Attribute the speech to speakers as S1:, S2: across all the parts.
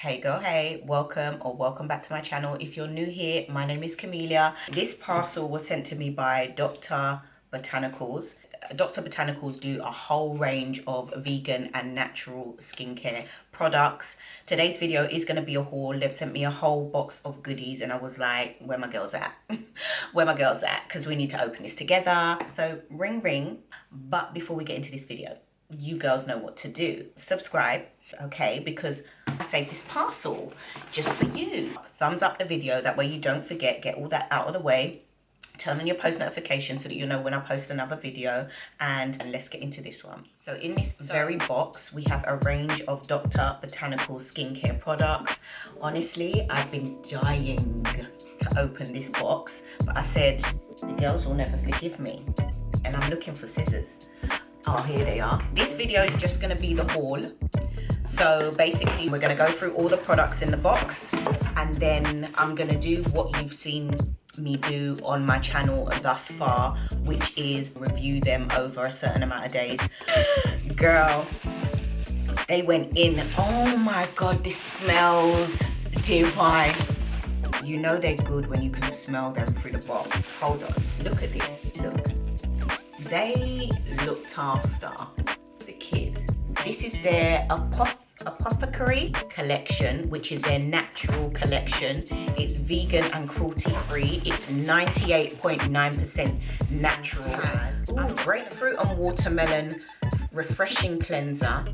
S1: Hey girl, hey, welcome back to my channel. If you're new here, my name is Camelia. This parcel was sent to me by Dr. Botanicals. Dr. Botanicals do a whole range of vegan and natural skincare products. Today's video is going to be a haul. They've sent me a whole box of goodies and I was like, where my girls at? Where my girls at? Because we need to open this together. So ring ring. But before we get into this video, you girls know what to do. Subscribe, okay, because I saved this parcel just for you. Thumbs up the video, that way you don't forget. Get all that out of the way. Turn on your post notifications so that you know when I post another video, and let's get into this one. So in this very box we have a range of Dr. Botanical skincare products. Honestly, I've been dying to open this box, but I said the girls will never forgive me, and I'm looking for scissors. Oh, here they are. This video is just going to be the haul. So basically we're going to go through all the products in the box, and then I'm going to do what you've seen me do on my channel thus far, which is review them over a certain amount of days. Girl, they went in. Oh my god, this smells divine. You know they're good when you can smell them through the box. Hold on, look at this. Look, they looked after the kid. This is their Apothecary collection, which is their natural collection. It's vegan and cruelty free. It's 98.9% natural. It has a grapefruit and watermelon refreshing cleanser,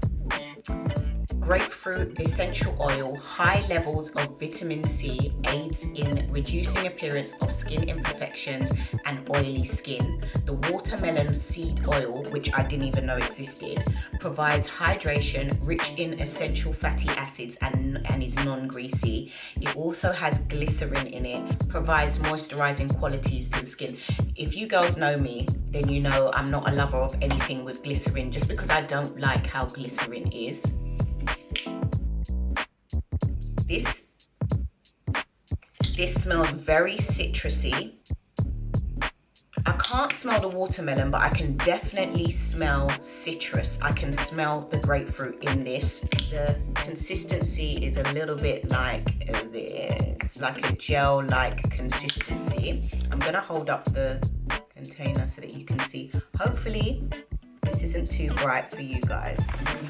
S1: grapefruit essential oil, high levels of vitamin C, aids in reducing appearance of skin imperfections and oily skin. The watermelon seed oil, which I didn't even know existed, provides hydration, rich in essential fatty acids and is non-greasy. It also has glycerin in it, provides moisturizing qualities to the skin. If you girls know me, then you know I'm not a lover of anything with glycerin, just because I don't like how glycerin is. This smells very citrusy. I can't smell the watermelon, but I can definitely smell citrus. I can smell the grapefruit in this. The consistency is a little bit like this, like a gel-like consistency. I'm gonna hold up the container so that you can see. Hopefully this isn't too bright for you guys.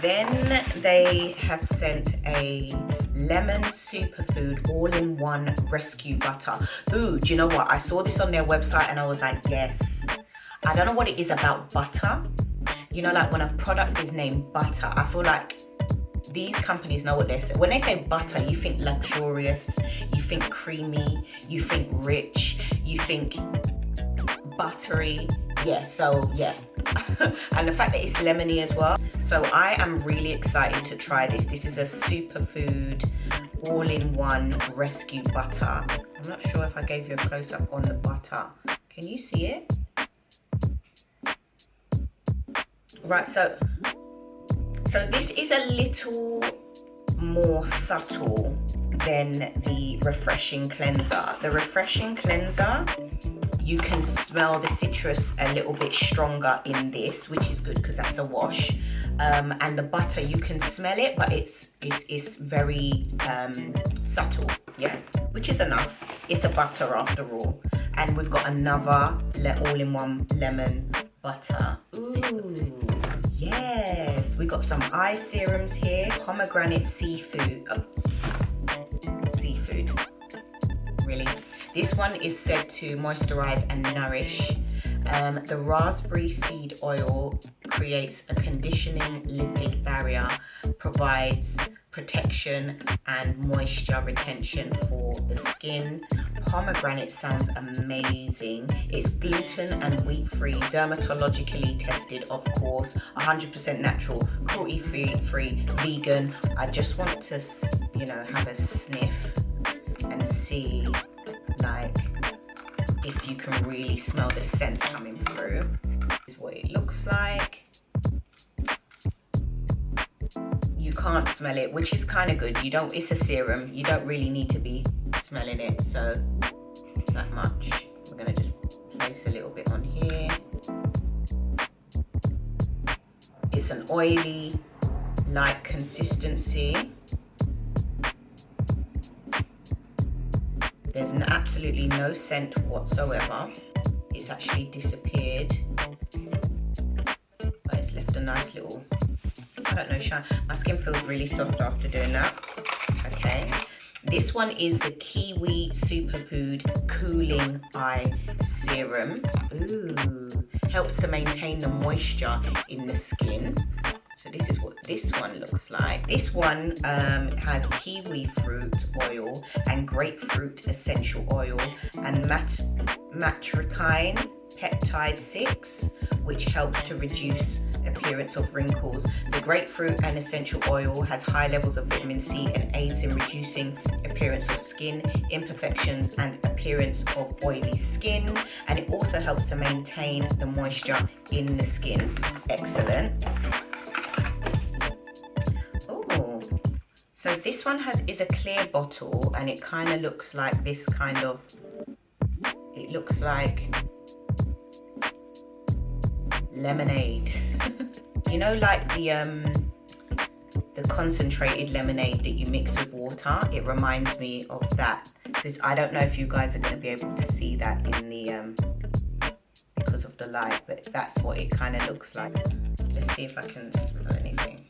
S1: Then they have sent a lemon superfood all-in-one rescue butter. Ooh, do you know what? I saw this on their website and I was like, yes. I don't know what it is about butter. You know, like when a product is named butter, I feel like these companies know what they're saying. When they say butter, you think luxurious, you think creamy, you think rich, you think buttery. Yeah, so yeah. And the fact that it's lemony as well. So I am really excited to try this. This is a superfood all-in-one rescue butter. I'm not sure if I gave you a close-up on the butter. Can you see it? Right, so this is a little more subtle than the refreshing cleanser. The refreshing cleanser, you can smell the citrus a little bit stronger in this, which is good because that's a wash. And the butter, you can smell it, but it's very subtle, yeah, which is enough. It's a butter after all. And we've got another all-in-one lemon butter. Ooh, yes, we got some eye serums here. Pomegranate seafood. Seafood, really. This one is said to moisturize and nourish. The raspberry seed oil creates a conditioning lipid barrier, provides protection and moisture retention for the skin. Pomegranate sounds amazing. It's gluten and wheat-free, dermatologically tested, of course, 100% natural, cruelty-free, vegan. I just want to, you know, have a sniff and see, like, if you can really smell the scent coming through. This is what it looks like. You can't smell it, which is kind of good. You don't, it's a serum, you don't really need to be smelling it so that much. We're gonna just place a little bit on here. It's an oily like consistency. There's absolutely no scent whatsoever. It's actually disappeared, but it's left a nice little, I don't know, shine. My skin feels really soft after doing that. Okay, this one is the Kiwi Superfood Cooling Eye Serum. Ooh, helps to maintain the moisture in the skin. So this is what this one looks like. This one has kiwi fruit oil and grapefruit essential oil and matricine peptide 6, which helps to reduce appearance of wrinkles. The grapefruit and essential oil has high levels of vitamin C and aids in reducing appearance of skin imperfections and appearance of oily skin, and it also helps to maintain the moisture in the skin. Excellent. So this one is a clear bottle, and it kind of looks like this kind of, it looks like lemonade. You know, like the concentrated lemonade that you mix with water? It reminds me of that, because I don't know if you guys are going to be able to see that in the, because of the light, but that's what it kind of looks like. Let's see if I can smell anything.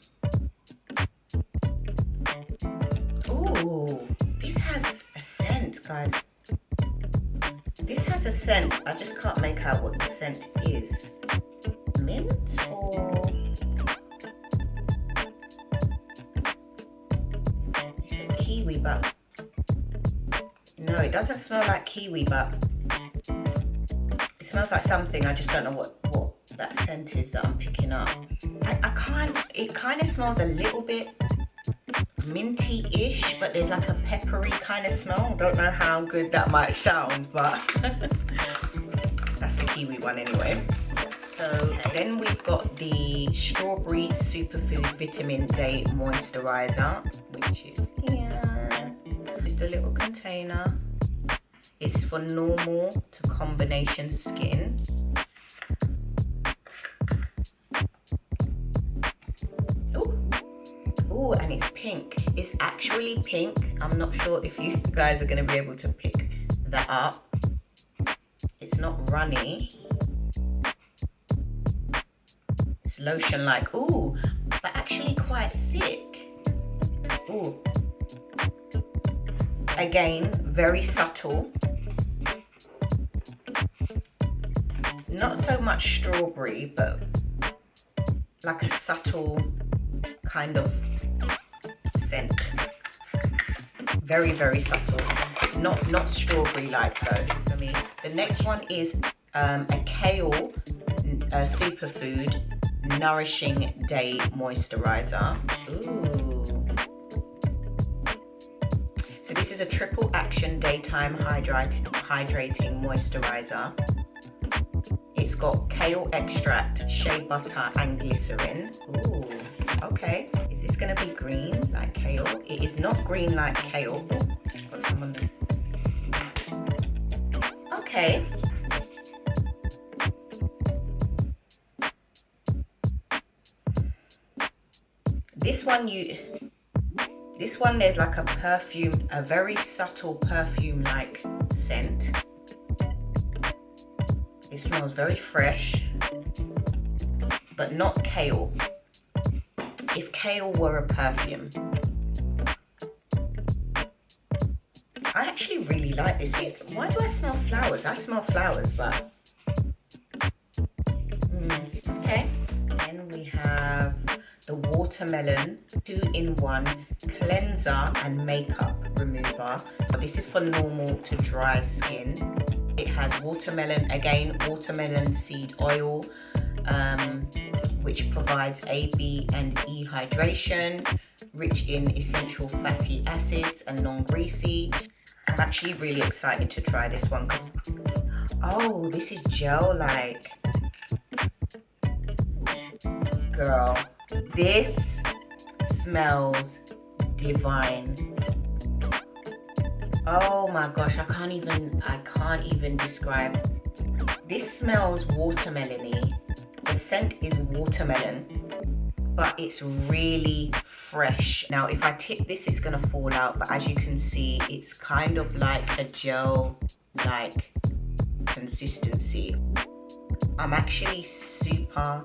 S1: Ooh, this has a scent, guys. This has a scent. I just can't make out what the scent is. Mint or... It's a kiwi, but... No, it doesn't smell like kiwi, but... It smells like something. I just don't know what that scent is that I'm picking up. I can't... It kind of smells a little bit... minty-ish, but there's like a peppery kind of smell. Don't know how good that might sound, but that's the kiwi one anyway. So then we've got the Strawberry Superfood Vitamin Day Moisturizer, which is here. Just a little container. It's for normal to combination skin. Oh, and it's pink. It's actually pink. I'm not sure if you guys are going to be able to pick that up. It's not runny. It's lotion-like. Ooh, but actually quite thick. Ooh. Again, very subtle. Not so much strawberry, but like a subtle kind of scent. Very, very subtle. Not strawberry like though for me. The next one is a kale superfood nourishing day moisturizer. Ooh. So this is a triple action daytime hydrating moisturizer. It's got kale extract, shea butter and glycerin. Ooh, okay. Is this gonna be green like kale? It is not green like kale. Got some on the... Okay. This one there's like a perfume, a very subtle perfume like scent. It smells very fresh, but not kale. If kale were a perfume. I actually really like this. Why do I smell flowers? I smell flowers, but... Okay. Then we have the Watermelon 2-in-1 Cleanser and Makeup Remover. This is for normal to dry skin. It has watermelon, again, watermelon seed oil, which provides A, B, and E hydration, rich in essential fatty acids and non-greasy. I'm actually really excited to try this one because, oh, this is gel-like. Girl, this smells divine. Oh my gosh, I can't even describe. This smells watermelony. The scent is watermelon. but it's really fresh. Now, if I tip this, it's gonna fall out, but as you can see, it's kind of like a gel-like consistency. I'm actually super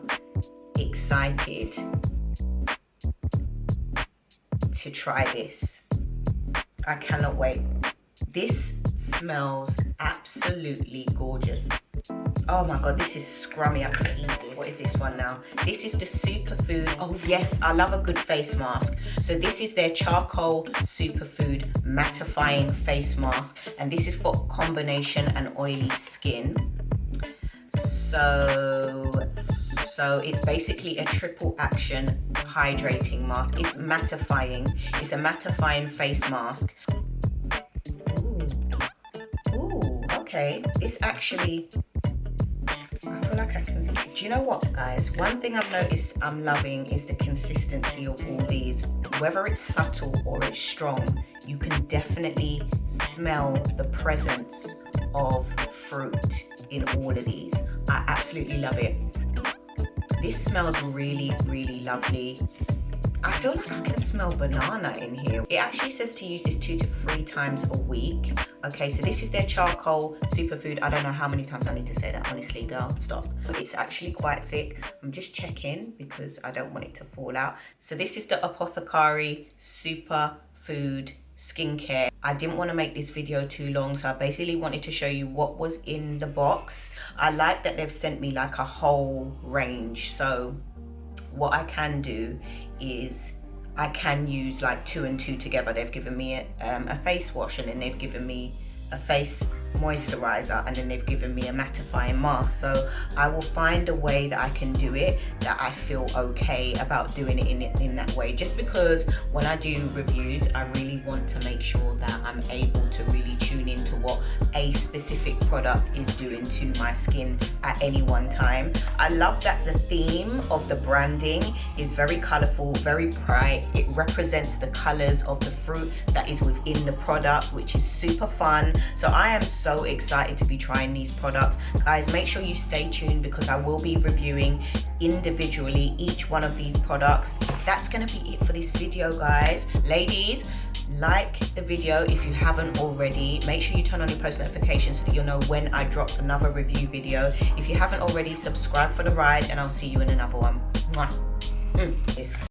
S1: excited to try this. I cannot wait. This smells absolutely gorgeous. Oh my god, this is scrummy. I can eat this. What is this one now? This is the Superfood. Oh yes, I love a good face mask. So this is their charcoal Superfood mattifying face mask, and this is for combination and oily skin. So it's basically a triple action hydrating mask. It's mattifying. It's a mattifying face mask. Ooh, okay. This actually, I feel like I can, do you know what, guys? One thing I've noticed I'm loving is the consistency of all these. Whether it's subtle or it's strong, you can definitely smell the presence of fruit in all of these. I absolutely love it. This smells really, really lovely. I feel like I can smell banana in here. It actually says to use this 2 to 3 times a week. Okay, so this is their charcoal superfood. I don't know how many times I need to say that, honestly, girl, stop. It's actually quite thick. I'm just checking because I don't want it to fall out. So this is the Apothecary Superfood skincare. I didn't want to make this video too long, so I basically wanted to show you what was in the box. I like that they've sent me like a whole range, so what I can do is I can use like 2 and 2 together. They've given me a face wash, and then they've given me a face moisturizer, and then they've given me a mattifying mask. So I will find a way that I can do it that I feel okay about doing it in that way, just because when I do reviews I really want to make sure that I'm able to really tune into what a specific product is doing to my skin at any one time. I love that the theme of the branding is very colorful, very bright. It represents the colors of the fruit that is within the product, which is super fun. So I am so excited to be trying these products. Guys, make sure you stay tuned because I will be reviewing individually each one of these products. That's gonna be it for this video, guys. Ladies, like the video if you haven't already. Make sure you turn on your post notifications so that you'll know when I drop another review video. If you haven't already, subscribe for the ride, and I'll see you in another one. Mwah.